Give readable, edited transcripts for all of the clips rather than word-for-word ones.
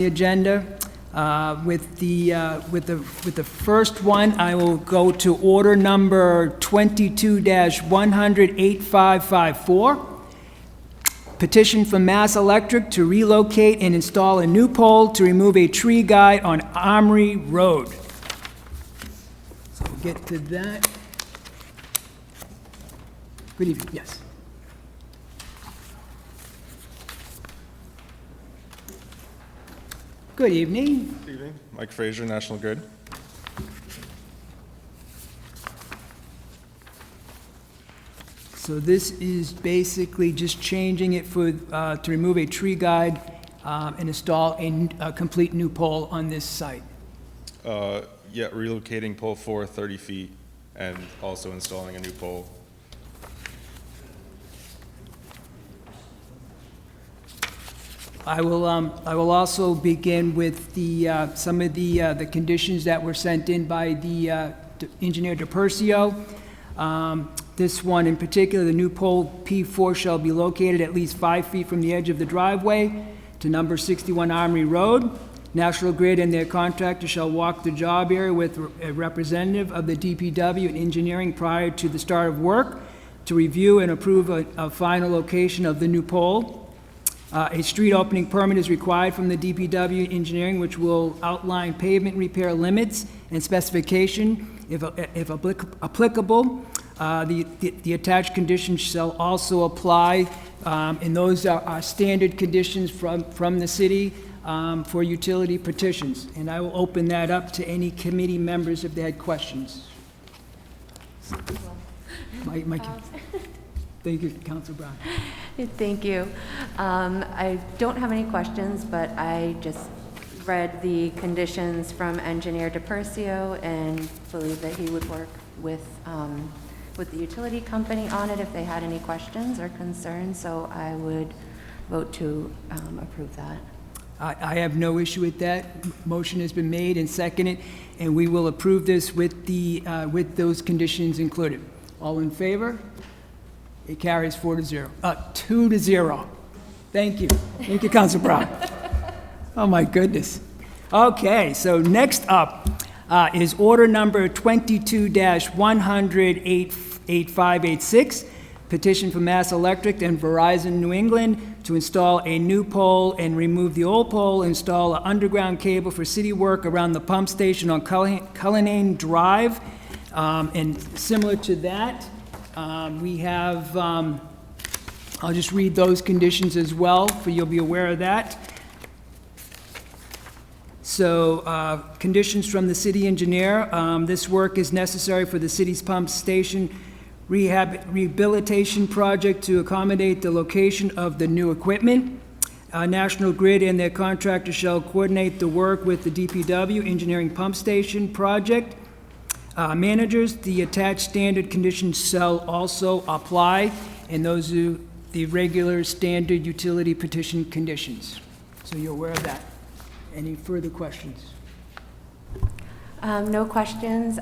the agenda. With the first one, I will go to order number 22-100-8554. Petition from Mass Electric to relocate and install a new pole to remove a tree guide on Armory Road. So we'll get to that. Good evening, yes. Good evening. Good evening. Mike Frazier, National Grid. So this is basically just changing it for, to remove a tree guide and install a complete new pole on this site. Yeah, relocating pole 4 30 feet and also installing a new pole. I will also begin with the, some of the conditions that were sent in by the engineer DePercio. This one in particular, the new pole P4 shall be located at least 5 feet from the edge of the driveway to number 61 Armory Road. National Grid and their contractor shall walk the job area with a representative of the DPW and engineering prior to the start of work to review and approve a final location of the new pole. A street opening permit is required from the DPW engineering, which will outline pavement repair limits and specification if applicable. The attached conditions shall also apply, and those are standard conditions from the city for utility petitions. And I will open that up to any committee members if they had questions. Mike. Thank you, Councilor Brown. Thank you. I don't have any questions, but I just read the conditions from Engineer DePercio and believe that he would work with the utility company on it if they had any questions or concerns, so I would vote to approve that. I have no issue with that. Motion has been made and seconded, and we will approve this with those conditions included. All in favor? It carries 2-0. Thank you. Thank you, Councilor Brown. Oh, my goodness. Okay, so next up is order number 22-100-8586, petition from Mass Electric and Verizon New England to install a new pole and remove the old pole, install an underground cable for city work around the pump station on Cullinane Drive. And similar to that, we have, I'll just read those conditions as well, for you'll be aware of that. So, conditions from the city engineer. This work is necessary for the city's pump station rehabilitation project to accommodate the location of the new equipment. National Grid and their contractor shall coordinate the work with the DPW engineering pump station project. Managers, the attached standard conditions shall also apply, and those are the regular standard utility petition conditions. So you're aware of that. Any further questions? No questions.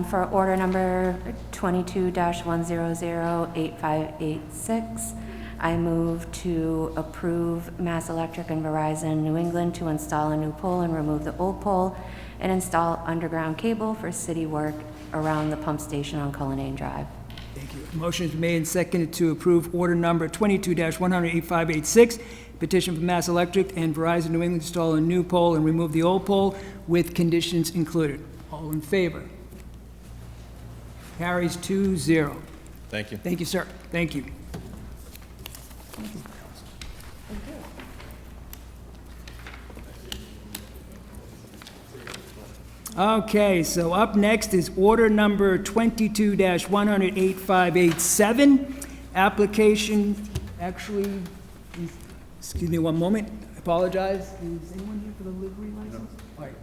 For order number 22-100-8586, I move to approve Mass Electric and Verizon New England to install a new pole and remove the old pole and install underground cable for city work around the pump station on Cullinane Drive. Thank you. Motion is made and seconded to approve order number 22-100-8586, petition from Mass Electric and Verizon New England to install a new pole and remove the old pole with conditions included. All in favor? Carries 2-0. Thank you. Thank you, sir. Thank you. Okay, so up next is order number 22-100-8587. Application, actually, excuse me one moment, I apologize. Is anyone here for the livery license? All right.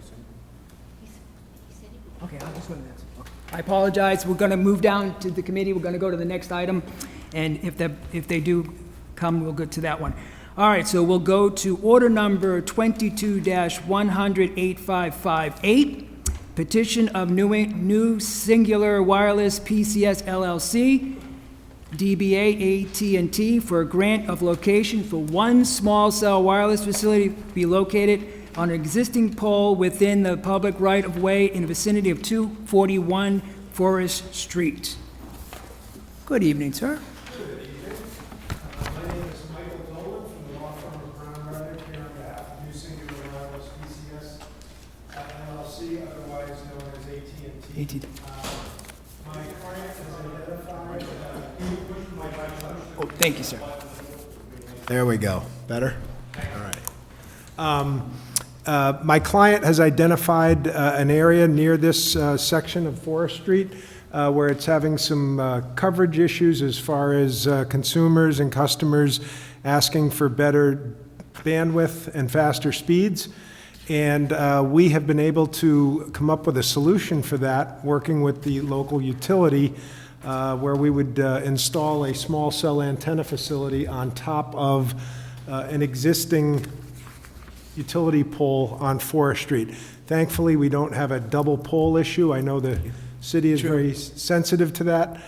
Okay, I'll just go to that. Okay. I apologize, we're gonna move down to the committee, we're gonna go to the next item, and if they do come, we'll go to that one. All right, so we'll go to order number 22-100-8558. Petition of New Singular Wireless PCS LLC, DBA AT&T, for a grant of location for one small cell wireless facility to be located on an existing pole within the public right-of-way in the vicinity of 241 Forest Street. Good evening, sir. My name is Michael Dolan from the law firm of Brown Reddick here on behalf of New Singular Wireless PCS LLC, otherwise known as AT&T. AT&T. My client has identified. Oh, thank you, sir. There we go. Better? All right. My client has identified an area near this section of Forest Street where it's having some coverage issues as far as consumers and customers asking for better bandwidth and faster speeds. And we have been able to come up with a solution for that, working with the local utility, where we would install a small cell antenna facility on top of an existing utility pole on Forest Street. Thankfully, we don't have a double pole issue. I know the city is very sensitive to that.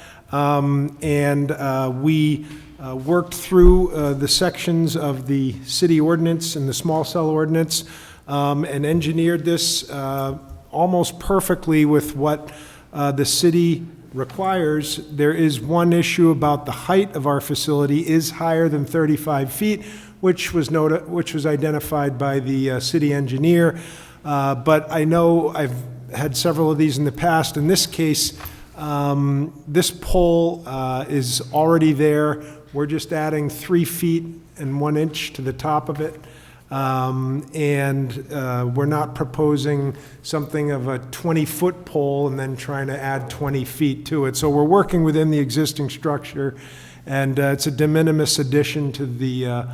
We worked through the sections of the city ordinance and the small cell ordinance and engineered this almost perfectly with what the city requires. There is one issue about the height of our facility is higher than 35 feet, which was identified by the city engineer. But I know I've had several of these in the past. In this case, this pole is already there. We're just adding 3 feet and 1 inch to the top of it. We're not proposing something of a 20-foot pole and then trying to add 20 feet to it. So we're working within the existing structure, and it's a de minimis addition to the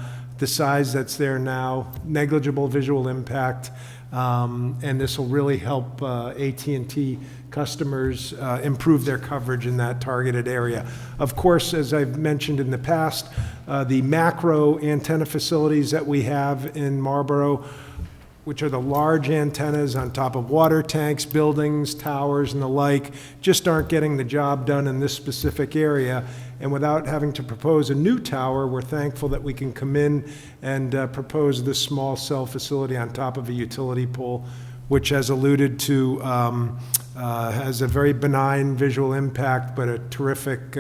size that's there now, negligible visual impact, and this will really help AT&T customers improve their coverage in that targeted area. Of course, as I've mentioned in the past, the macro antenna facilities that we have in Marlborough, which are the large antennas on top of water tanks, buildings, towers, and the like, just aren't getting the job done in this specific area. And without having to propose a new tower, we're thankful that we can come in and propose this small cell facility on top of a utility pole, which, as alluded to, has a very benign visual impact, but a terrific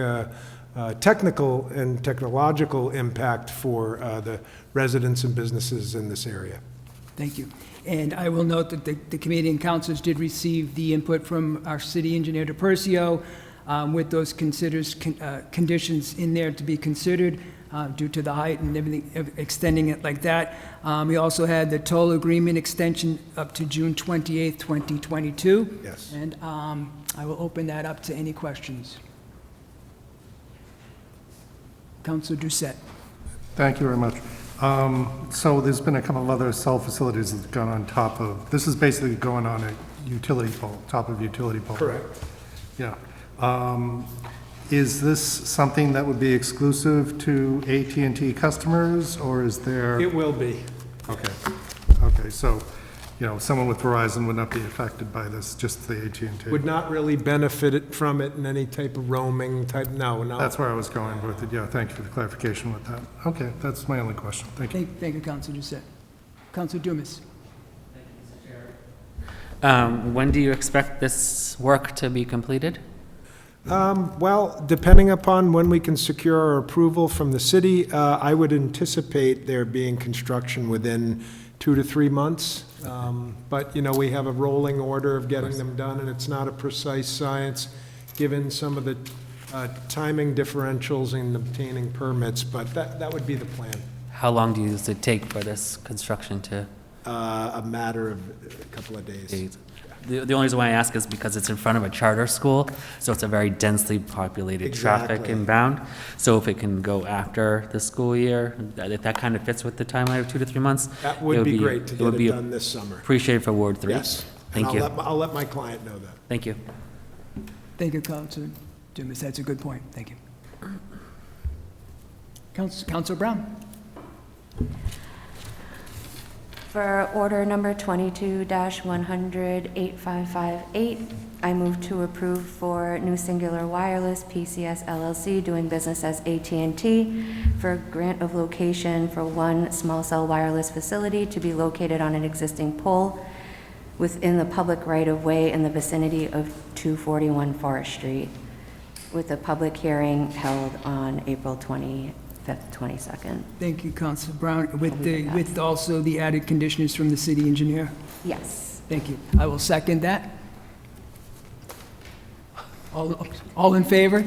technical and technological impact for the residents and businesses in this area. Thank you. And I will note that the committee and councilors did receive the input from our city engineer, DePercio, with those conditions in there to be considered due to the height and everything, extending it like that. We also had the toll agreement extension up to June 28th, 2022. Yes. And I will open that up to any questions. Councilor Doucette. Thank you very much. So there's been a couple of other cell facilities that have gone on top of, this is basically going on a utility pole, top of utility pole. Correct. Yeah. Is this something that would be exclusive to AT&T customers, or is there? It will be. Okay. Okay, so, someone with Verizon would not be affected by this, just the AT&T. Would not really benefit from it in any type of roaming type, no. That's where I was going with it. Yeah, thank you for the clarification with that. Okay, that's my only question. Thank you. Thank you, Councilor Doucette. Councilor Dumas. When do you expect this work to be completed? Well, depending upon when we can secure our approval from the city, I would anticipate there being construction within 2 to 3 months. But, we have a rolling order of getting them done, and it's not a precise science, given some of the timing differentials in obtaining permits, but that would be the plan. How long does it take for this construction to? A matter of a couple of days. The only reason why I ask is because it's in front of a charter school, so it's a very densely populated traffic Exactly. inbound. So if it can go after the school year, if that kind of fits with the timeline of 2 to 3 months. That would be great to get it done this summer. Appreciated for Ward 3. Yes. Thank And you. I'll let my client know that. Thank you. Thank you, Councilor Dumas. That's a good point. Thank you. Councilor Brown. For order number 22-100-8558, I move to approve for New Singular Wireless, PCS LLC, doing business as AT&T, for grant of location for one small cell wireless facility to be located on an existing pole within the public right-of-way in the vicinity of 241 Forest Street, with a public hearing held on April 25th, 22nd. Thank you, Councilor Brown, with also the added conditions from the city engineer. Yes. Thank you. I will second that. All in favor?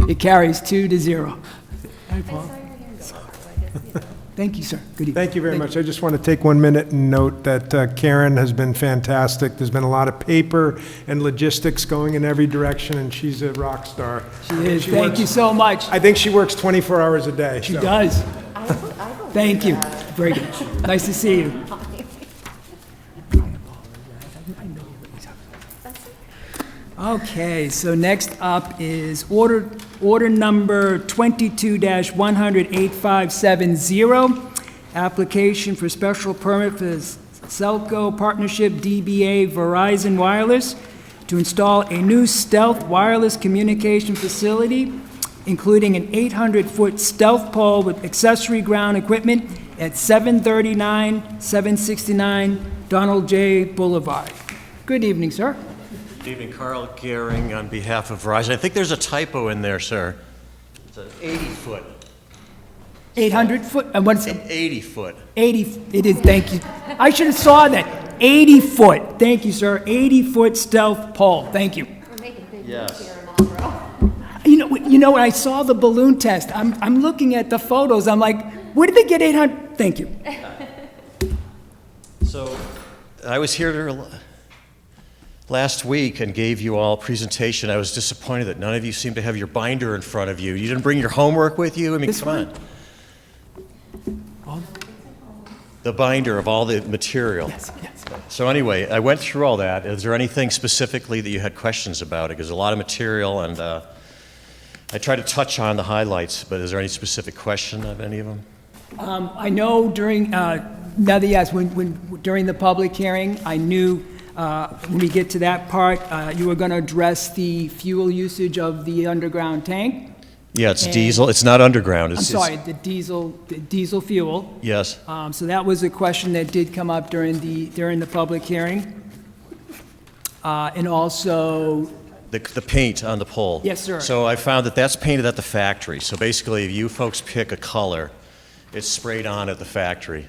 It carries 2-0. Hi, Paul. Thank you, sir. Good evening. Thank you very much. I just want to take 1 minute and note that Karen has been fantastic. There's been a lot of paper and logistics going in every direction, and she's a rock star. She is. Thank you so much. I think she works 24 hours a day. She does. Thank you. Very good. Nice to see you. Okay, so next up is order number 22-100-8570, application for special permit for the Celco Partnership DBA Verizon Wireless to install a new stealth wireless communication facility, including an 800-foot stealth pole with accessory ground equipment at 769 Donald J. Boulevard. Good evening, sir. Good evening, Carl Gehring on behalf of Verizon. I think there's a typo in there, sir. It's an 80-foot. 800-foot, and what's it? 80-foot. 80, it is, thank you. I should have saw that. 80-foot, thank you, sir. 80-foot stealth pole, thank you. Yes. You know, when I saw the balloon test, I'm looking at the photos, I'm like, where did they get 800? Thank you. So I was here last week and gave you all a presentation. I was disappointed that none of you seem to have your binder in front of you. You didn't bring your homework with you? I mean, come on. The binder of all the material. Yes. So anyway, I went through all that. Is there anything specifically that you had questions about? Because a lot of material, and I tried to touch on the highlights, but is there any specific question of any of them? I know during, now that yes, during the public hearing, I knew when we get to that part, you were going to address the fuel usage of the underground tank. Yeah, it's diesel. It's not underground. I'm sorry, the diesel fuel. Yes. So that was a question that did come up during the public hearing. And also, The paint on the pole. Yes, sir. So I found that that's painted at the factory. So basically, if you folks pick a color, it's sprayed on at the factory.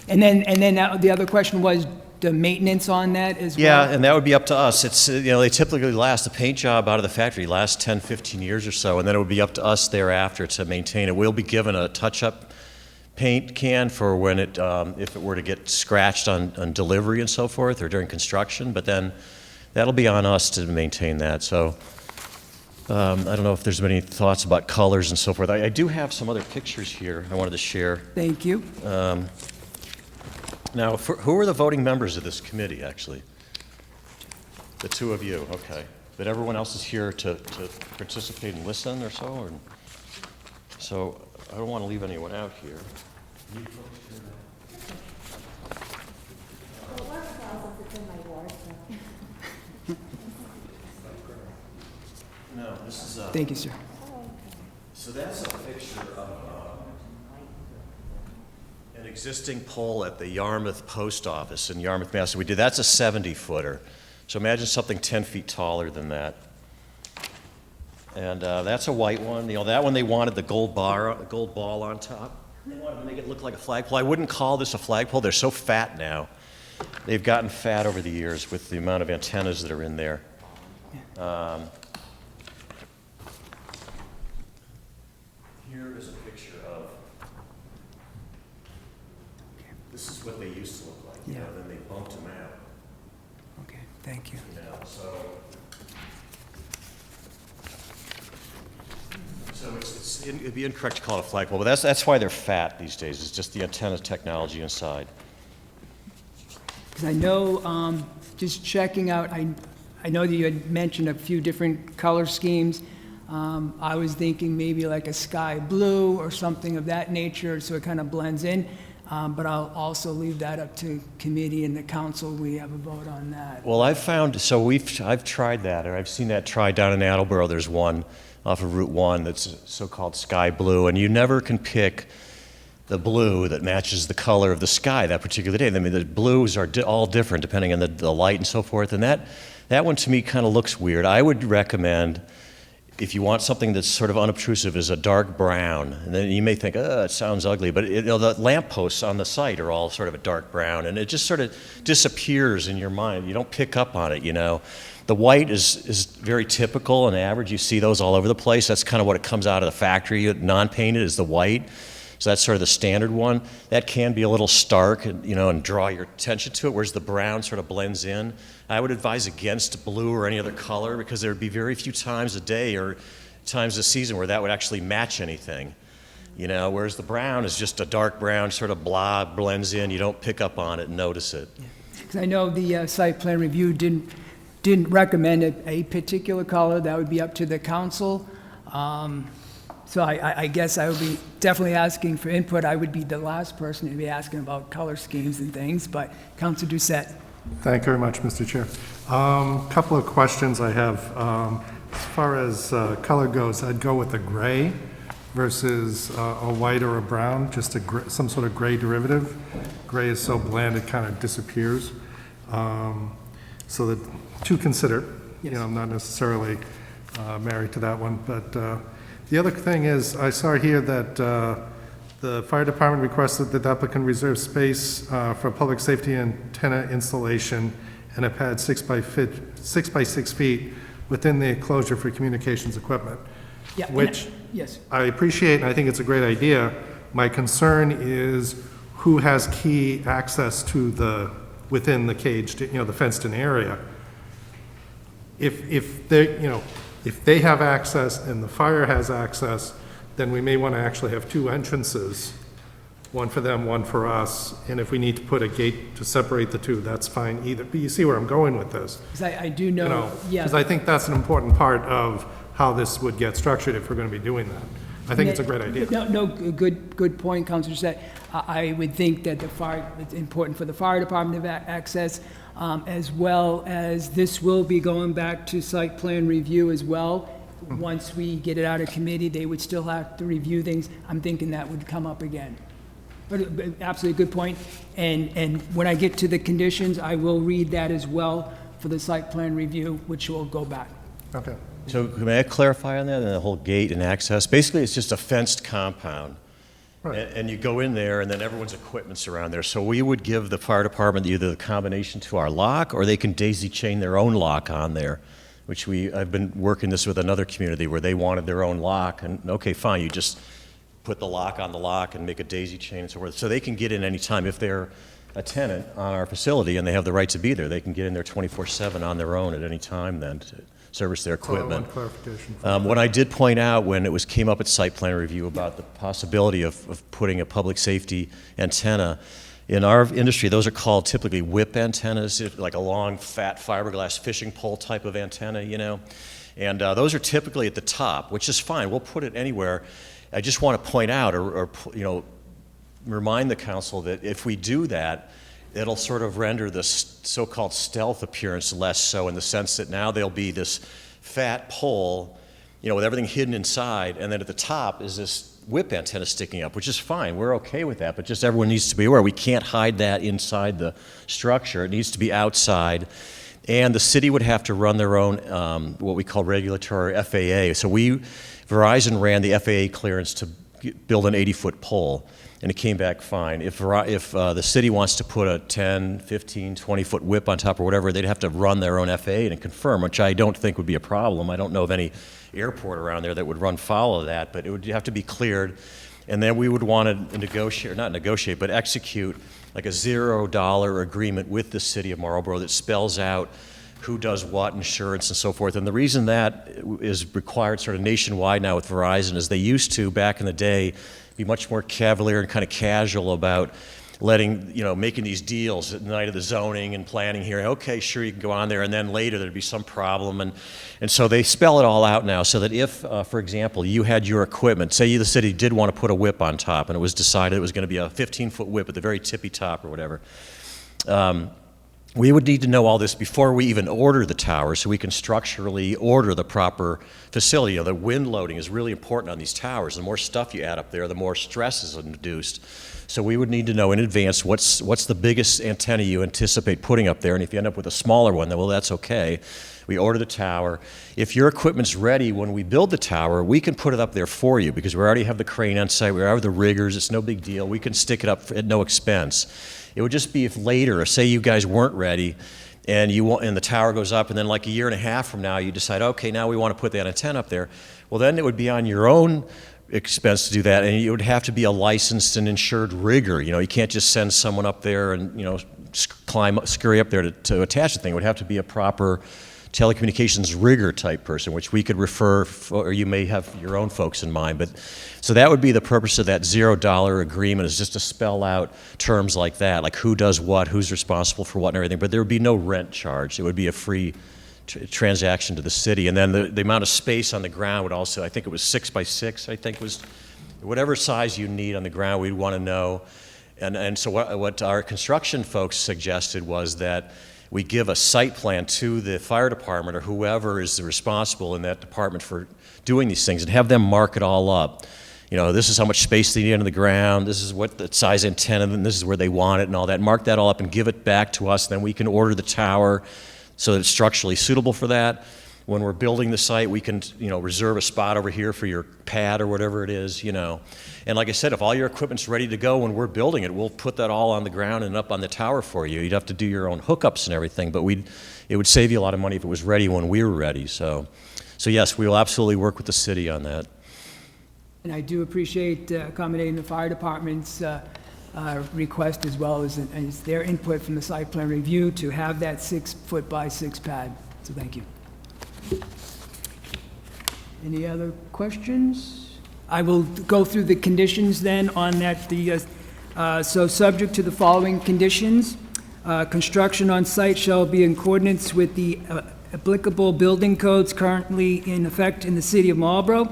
and then the other question was the maintenance on that as well? Yeah, and that would be up to us. It's, they typically last, the paint job out of the factory lasts 10, 15 years or so, and then it would be up to us thereafter to maintain it. We'll be given a touch-up paint can for when it, if it were to get scratched on delivery and so forth, or during construction, but then that'll be on us to maintain that. So I don't know if there's any thoughts about colors and so forth. I do have some other pictures here I wanted to share. Thank you. Now, who are the voting members of this committee, actually? The two of you, okay. But everyone else is here to participate and listen or so? Or, so I don't want to leave anyone out here. No, this is Thank you, sir. so that's a picture of an existing pole at the Yarmouth Post Office in Yarmouth, Mass. That's a 70-footer. So imagine something 10 feet taller than that. And that's a white one. That one they wanted the gold ball on top. They wanted to make it look like a flagpole. I wouldn't call this a flagpole. They're so fat now. They've gotten fat over the years with the amount of antennas that are in there. Here is a picture of, this is what they used to look like, Yeah. then they bumped them out, Okay, thank you. so. So it'd be incorrect to call it a flagpole, but that's why they're fat these days, it's just the antenna technology inside. Because I know, just checking out, I know that you had mentioned a few different color schemes. I was thinking maybe like a sky blue or something of that nature, so it kind of blends in. but I'll also leave that up to committee and the council. We have a vote on that. Well, I've found, so I've tried that, or I've seen that tried down in Attleboro. There's one off of Route 1 that's so-called sky blue, and you never can pick the blue that matches the color of the sky that particular day. I mean, the blues are all different depending on the light and so forth, and that one to me kind of looks weird. I would recommend, if you want something that's sort of unobtrusive, is a dark brown. And then you may think, oh, it sounds ugly, but the lampposts on the site are all sort of a dark brown, and it just sort of disappears in your mind. You don't pick up on it, you know. The white is very typical and average. You see those all over the place. That's kind of what it comes out of the factory. Non-painted is the white. So that's sort of the standard one. That can be a little stark, you know, and draw your attention to it, whereas the brown sort of blends in. I would advise against blue or any other color because there would be very few times a day or times a season where that would actually match anything, you know, whereas the brown is just a dark brown, sort of blah, blends in. You don't pick up on it and notice it. Because I know the site plan review didn't recommend a particular color. That would be up to the council. So I guess I would be definitely asking for input. I would be the last person to be asking about color schemes and things, but Councilor Doucette. Thank you very much, Mr. Chair. Couple of questions I have. As far as color goes, I'd go with a gray versus a white or a brown, just some sort of gray derivative. Gray is so bland it kind of disappears. So that to consider, you know, I'm not necessarily married to that one, but the other thing is, I saw here that the fire department requested that the applicant reserve space for public safety antenna installation and a pad 6 by 6 feet within the enclosure for communications equipment. Yeah, Which yes. I appreciate, and I think it's a great idea. My concern is who has key access to within the caged, you know, the fenced-in area. If they, you know, if they have access and the fire has access, then we may want to actually have two entrances, one for them, one for us. And if we need to put a gate to separate the two, that's fine either. But you see where I'm going with this. 'Cause I do know, You know, yeah. because I think that's an important part of how this would get structured if we're going to be doing that. I think it's a great idea. No, good point, Councilor Doucette. I would think that it's important for the fire department to have access, as well as this will be going back to site plan review as well. Once we get it out of committee, they would still have to review things. I'm thinking that would come up again. But absolutely good point. And when I get to the conditions, I will read that as well for the site plan review, which will go back. Okay. So may I clarify on that, and the whole gate and access? Basically, it's just a fenced compound. Right. And you go in there, and then everyone's equipment's around there. So we would give the fire department either the combination to our lock, or they can daisy chain their own lock on there, which I've been working this with another community where they wanted their own lock, and okay, fine, you just put the lock on the lock and make a daisy chain and so forth. So they can get in anytime. If they're a tenant on our facility and they have the right to be there, they can get in there 24/7 on their own at any time then to service their So I want equipment. clarification. What I did point out when it came up at site plan review about the possibility of putting a public safety antenna, in our industry, those are called typically whip antennas, like a long, fat fiberglass fishing pole type of antenna, you know. And those are typically at the top, which is fine. We'll put it anywhere. I just want to point out, or you know, remind the council that if we do that, it'll sort of render this so-called stealth appearance less so, in the sense that now there'll be this fat pole, you know, with everything hidden inside, and then at the top is this whip antenna sticking up, which is fine. We're okay with that, but just everyone needs to be aware we can't hide that inside the structure. It needs to be outside. And the city would have to run their own, what we call regulatory FAA. So Verizon ran the FAA clearance to build an 80-foot pole, and it came back fine. If the city wants to put a 10, 15, 20-foot whip on top or whatever, they'd have to run their own FAA and confirm, which I don't think would be a problem. I don't know of any airport around there that would run foul of that, but it would have to be cleared. And then we would want to negotiate, or not negotiate, but execute like a $0 agreement with the city of Marlborough that spells out who does what, insurance and so forth. And the reason that is required sort of nationwide now with Verizon is they used to, back in the day, be much more cavalier and kind of casual about making these deals at the night of the zoning and planning hearing. Okay, sure, you can go on there, and then later there'd be some problem. And so they spell it all out now so that if, for example, you had your equipment, say the city did want to put a whip on top, and it was decided it was going to be a 15-foot whip at the very tippy top or whatever, we would need to know all this before we even order the tower so we can structurally order the proper facility. The wind loading is really important on these towers. The more stuff you add up there, the more stress is induced. So we would need to know in advance what's the biggest antenna you anticipate putting up there, and if you end up with a smaller one, then well, that's okay. We order the tower. If your equipment's ready when we build the tower, we can put it up there for you because we already have the crane on site, we already have the riggers, it's no big deal. We can stick it up at no expense. It would just be if later, say you guys weren't ready, and the tower goes up, and then like a year and a half from now, you decide, okay, now we want to put that antenna up there. Well, then it would be on your own expense to do that, and it would have to be a licensed and insured rigger. You can't just send someone up there and scurry up there to attach the thing. It would have to be a proper telecommunications rigger type person, which we could refer, or you may have your own folks in mind. But so that would be the purpose of that $0 agreement, is just to spell out terms like that, like who does what, who's responsible for what and everything. But there would be no rent charge. It would be a free transaction to the city. And then the amount of space on the ground would also, I think it was 6 by 6, I think was whatever size you need on the ground, we'd want to know. And so what our construction folks suggested was that we give a site plan to the fire department or whoever is responsible in that department for doing these things and have them mark it all up. This is how much space they need under the ground, this is what the size antenna, and this is where they want it and all that. Mark that all up and give it back to us, then we can order the tower so that it's structurally suitable for that. When we're building the site, we can, reserve a spot over here for your pad or whatever it is, And like I said, if all your equipment's ready to go when we're building it, we'll put that all on the ground and up on the tower for you. You'd have to do your own hookups and everything, but it would save you a lot of money if it was ready when we were ready. So yes, we will absolutely work with the city on that. And I do appreciate accommodating the fire department's request as well as their input from the site plan review to have that 6-foot by 6 pad. So thank you. Any other questions? I will go through the conditions then on that. So subject to the following conditions, construction on site shall be in accordance with the applicable building codes currently in effect in the city of Marlborough,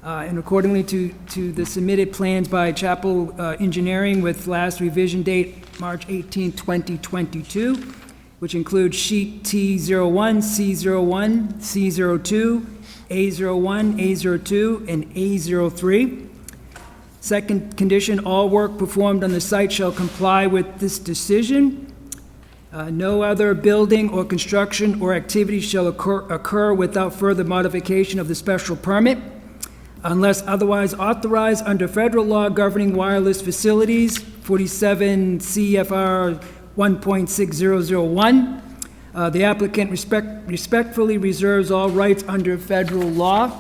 and accordingly to the submitted plans by Chapel Engineering with last revision date March 18, 2022, which includes sheet T01, C01, C02, A01, A02, and A03. Second condition, all work performed on the site shall comply with this decision. No other building or construction or activity shall occur without further modification of the special permit, unless otherwise authorized under federal law governing wireless facilities, 47 CFR 1.6001. The applicant respectfully reserves all rights under federal law.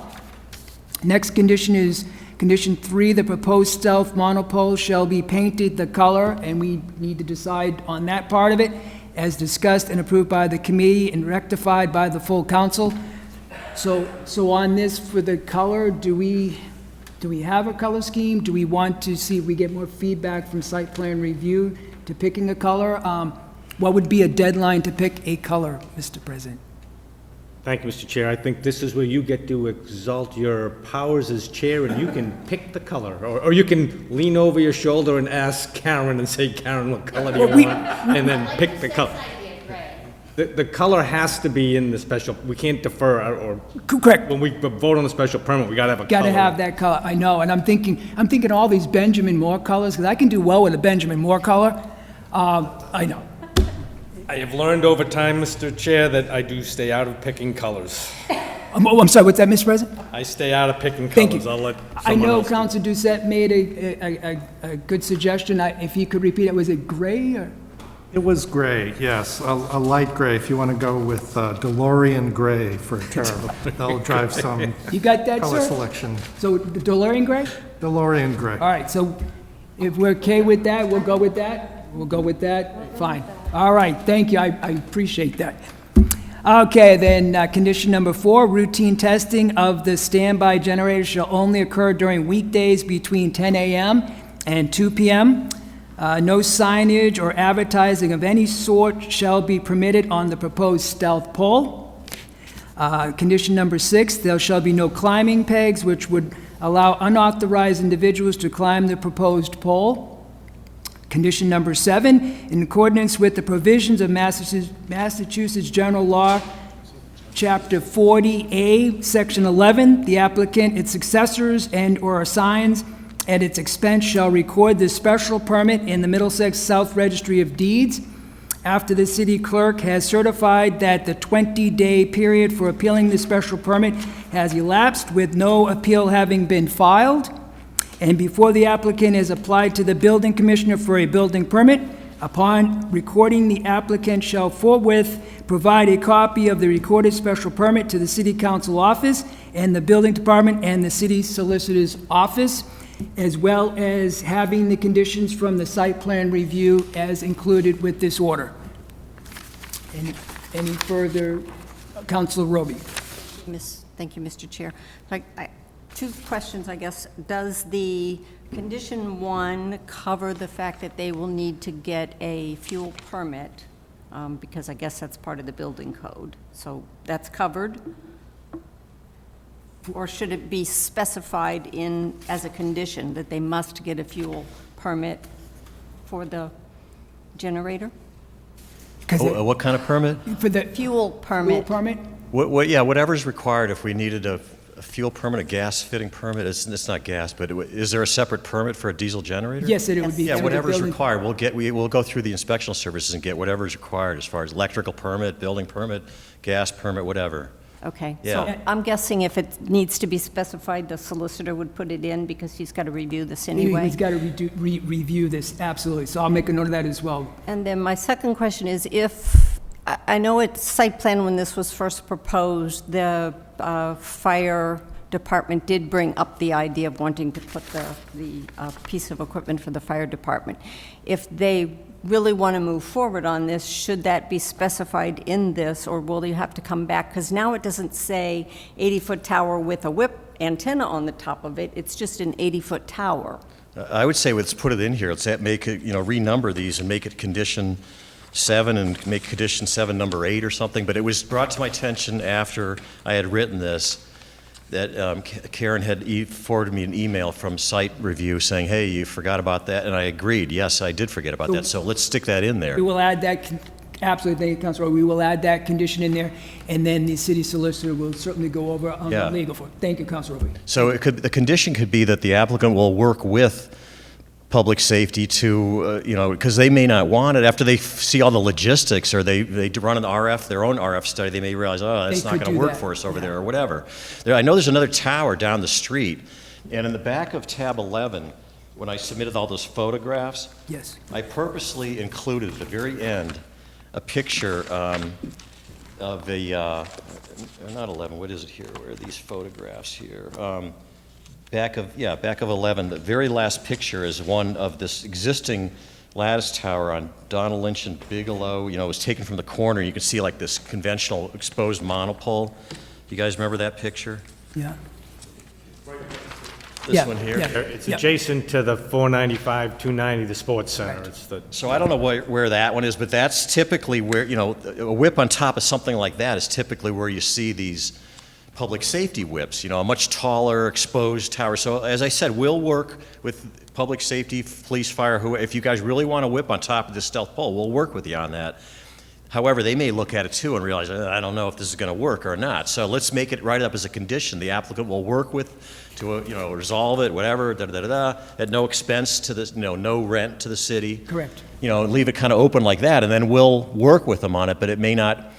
Next condition is condition 3, the proposed stealth monopole shall be painted the color, and we need to decide on that part of it, as discussed and approved by the committee and rectified by the full council. So on this, for the color, do we have a color scheme? Do we want to see if we get more feedback from site plan review to picking a color? What would be a deadline to pick a color, Mr. President? Thank you, Mr. Chair. I think this is where you get to exalt your powers as chair, and you can pick the color. Or you can lean over your shoulder and ask Karen and say, Karen, what color do you want? And then pick the color. The color has to be in the special, we can't defer, or Correct. when we vote on the special permit, we gotta have a color. Gotta have that color, I know, and I'm thinking all these Benjamin Moore colors, because I can do well with a Benjamin Moore color. I know. I have learned over time, Mr. Chair, that I do stay out of picking colors. I'm sorry, what's that, Mr. President? I stay out of picking Thank colors. you. I'll let I someone know else do it. Councilor Doucette made a good suggestion. If he could repeat it, was it gray or? It was gray, yes, a light gray, if you want to go with DeLorean gray for a term. That'll drive some You got that, color sir? selection. So the DeLorean gray? DeLorean gray. All right, so if we're okay with that, we'll go with that. We'll go with that. Fine. All right, thank you. I appreciate that. Okay, then condition number 4, routine testing of the standby generator shall only occur during weekdays between 10 a.m. and 2 p.m. No signage or advertising of any sort shall be permitted on the proposed stealth pole. Condition number 6, there shall be no climbing pegs which would allow unauthorized individuals to climb the proposed pole. Condition number 7, in accordance with the provisions of Massachusetts General Law, Chapter 40A, Section 11, the applicant, its successors, and/or assigns at its expense shall record this special permit in the Middlesex South Registry of Deeds. After the city clerk has certified that the 20-day period for appealing the special permit has elapsed with no appeal having been filed, and before the applicant has applied to the building commissioner for a building permit, upon recording, the applicant shall forthwith provide a copy of the recorded special permit to the city council office and the building department and the city solicitor's office, as well as having the conditions from the site plan review as included with this order. Any further? Councilor Roby. Thank you, Mr. Chair. Two questions, I guess. Does the condition 1 cover the fact that they will need to get a fuel permit? Because I guess that's part of the building code. So that's covered? Or should it be specified in, as a condition, that they must get a fuel permit for the generator? What kind of permit? For the Fuel permit. fuel permit? Yeah, whatever's required. If we needed a fuel permit, a gas fitting permit, it's not gas, but is there a separate permit for a diesel generator? Yes, it would be. Yeah, through the whatever's building- required, we'll go through the inspectional services and get whatever's required as far as electrical permit, building permit, gas permit, whatever. Okay. Yeah. So I'm guessing if it needs to be specified, the solicitor would put it in because he's got to review this anyway. He's got to review this, absolutely. So I'll make a note of that as well. And then my second question is I know it's site plan when this was first proposed, the fire department did bring up the idea of wanting to put the piece of equipment for the fire department. If they really want to move forward on this, should that be specified in this, or will you have to come back? Because now it doesn't say 80-foot tower with a whip antenna on the top of it, it's just an 80-foot tower. I would say let's put it in here. Let's make it, renumber these and make it condition 7 and make condition 7 number 8 or something. But it was brought to my attention after I had written this that Karen had forwarded me an email from site review saying, hey, you forgot about that. And I agreed, yes, I did forget about that. So let's stick that in there. We will add that, absolutely, thank you, Councilor. We will add that condition in there, and then the city solicitor will certainly go over on the legal for it. Thank you, Councilor Roby. So the condition could be that the applicant will work with public safety to, because they may not want it after they see all the logistics, or they run their own RF study, they may realize, oh, that's not going to work for us over there, or whatever. I know there's another tower down the street, and in the back of tab 11, when I submitted all those photographs, Yes. I purposely included at the very end a picture of a, not 11, what is it here? Where are these photographs here? Back of 11, the very last picture is one of this existing lattice tower on Donald Lynch and Bigelow. It was taken from the corner. You can see like this conventional exposed monopole. You guys remember that picture? Yeah. This one here? Yeah. It's adjacent to the 495, 290, the sports center. It's the So I don't know where that one is, but that's typically where, a whip on top of something like that is typically where you see these public safety whips, a much taller, exposed tower. So as I said, we'll work with public safety, police, fire, if you guys really want a whip on top of this stealth pole, we'll work with you on that. However, they may look at it too and realize, I don't know if this is going to work or not. So let's make it right up as a condition. The applicant will work to resolve it, whatever, at no expense to the, no rent to the city. Correct. Leave it kind of open like that, and then we'll work with them on it, but it may not.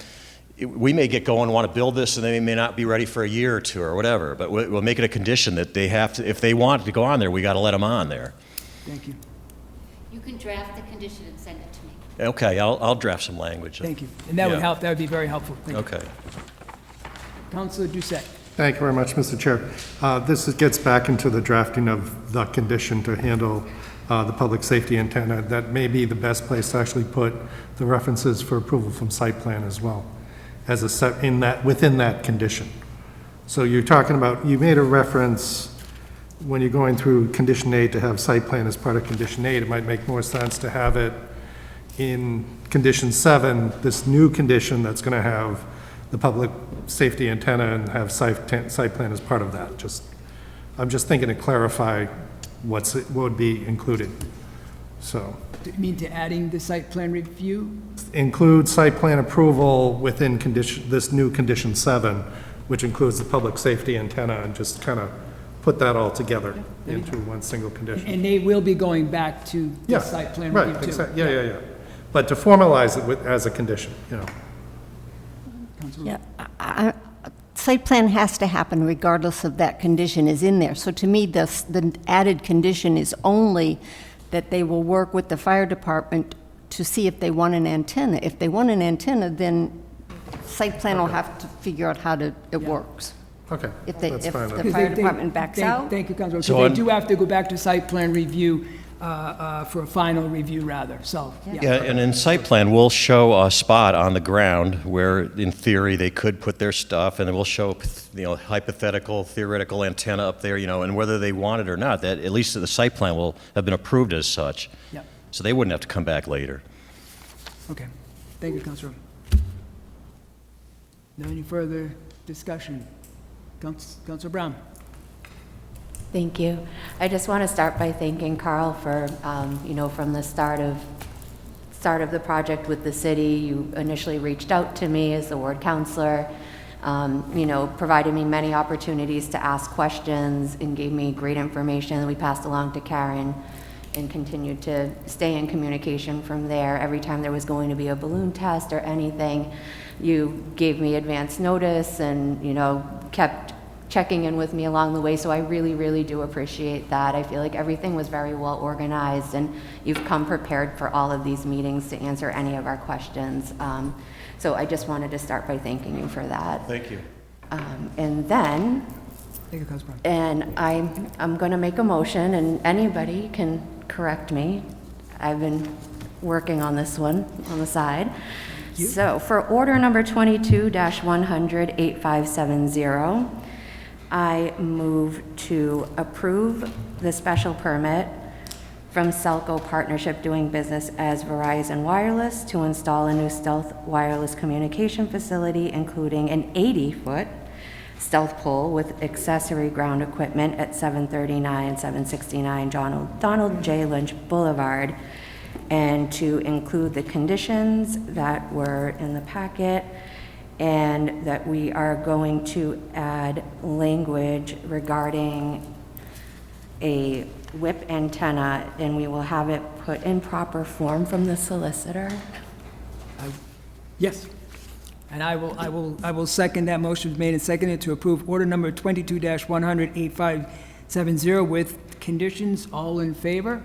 We may get going and want to build this, and they may not be ready for a year or two or whatever, but we'll make it a condition that they have to, if they want to go on there, we got to let them on there. Thank you. You can draft the condition and send it to me. Okay, I'll draft some language. Thank you. And that would Yeah. help, that would be very helpful. Thank you. Okay. Councilor Doucette. Thank you very much, Mr. Chair. Gets back into the drafting of the condition to handle the public safety antenna. That may be the best place to actually put the references for approval from site plan as well, as within that condition. So you're talking about, you made a reference when you're going through condition 8 to have site plan as part of condition 8, it might make more sense to have it in condition 7, this new condition that's going to have the public safety antenna and have site plan as part of that. I'm just thinking to clarify what would be included. So, Do you mean to adding the site plan review? include site plan approval within this new condition 7, which includes the public safety antenna, and just kind of put that all together into one single condition. And they will be going back to the Yeah, site plan right, review too? exactly, yeah. But to formalize it as a condition, Yeah, site plan has to happen regardless of that condition is in there. So to me, the added condition is only that they will work with the fire department to see if they want an antenna. If they want an antenna, then site plan will have to figure out how it works. Okay, If that's fine the then. fire department backs out. Thank you, Councilor. So So they on- do have to go back to site plan review for a final review, rather, so, Yeah, and in site plan, we'll show a spot on the ground where, in theory, they could put their stuff, and then we'll show, hypothetical, theoretical antenna up there, and whether they want it or not, that at least the site plan will have been approved as such. Yeah. So they wouldn't have to come back later. Okay. Thank you, Councilor. No any further discussion? Councilor Brown? Thank you. I just want to start by thanking Carl for, from the start of the project with the city, you initially reached out to me as the ward councilor, provided me many opportunities to ask questions and gave me great information that we passed along to Karen, and continued to stay in communication from there. Every time there was going to be a balloon test or anything, you gave me advance notice and, kept checking in with me along the way, so I really, really do appreciate that. I feel like everything was very well organized, and you've come prepared for all of these meetings to answer any of our questions. So I just wanted to start by thanking you for that. Thank you. And then, Thank you, Councilor Brown. and I'm going to make a motion, and anybody can correct me. I've been working on this one on the side. So for order number 22-100-8570, I move to approve the special permit from Selco Partnership doing business as Verizon Wireless to install a new stealth wireless communication facility, including an 80-foot stealth pole with accessory ground equipment at 739 and 769 Donald J. Lynch Boulevard, and to include the conditions that were in the packet, and that we are going to add language regarding a whip antenna, and we will have it put in proper form from the solicitor. Yes. And I will second that motion made and seconded to approve order number 22-100-8570 with conditions. All in favor?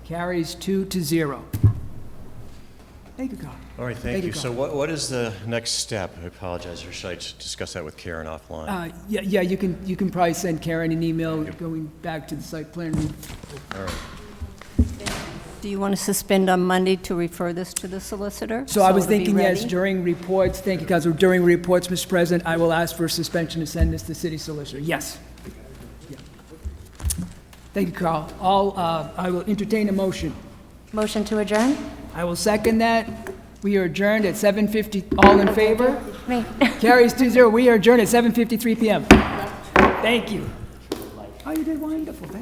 Carries 2-0. Thank you, Carl. All right, thank you. Carl. So what is the next step? I apologize, or should I discuss that with Karen offline? Yeah, you can probably send Karen an email going back to the site plan. All right. Do you want to suspend on Monday to refer this to the solicitor? So I was it'll be thinking, yes, ready? during reports, thank you, Councilor, during reports, Mr. President, I will ask for a suspension to send this to city solicitor. Yes. Yeah. Thank you, Carl. I will entertain a motion. Motion to adjourn? I will second that. We are adjourned at 7:50. All in favor? Me. Carries 2-0. We are adjourned at 7:53 PM. Thank you. Oh, you did wonderful. Thank you.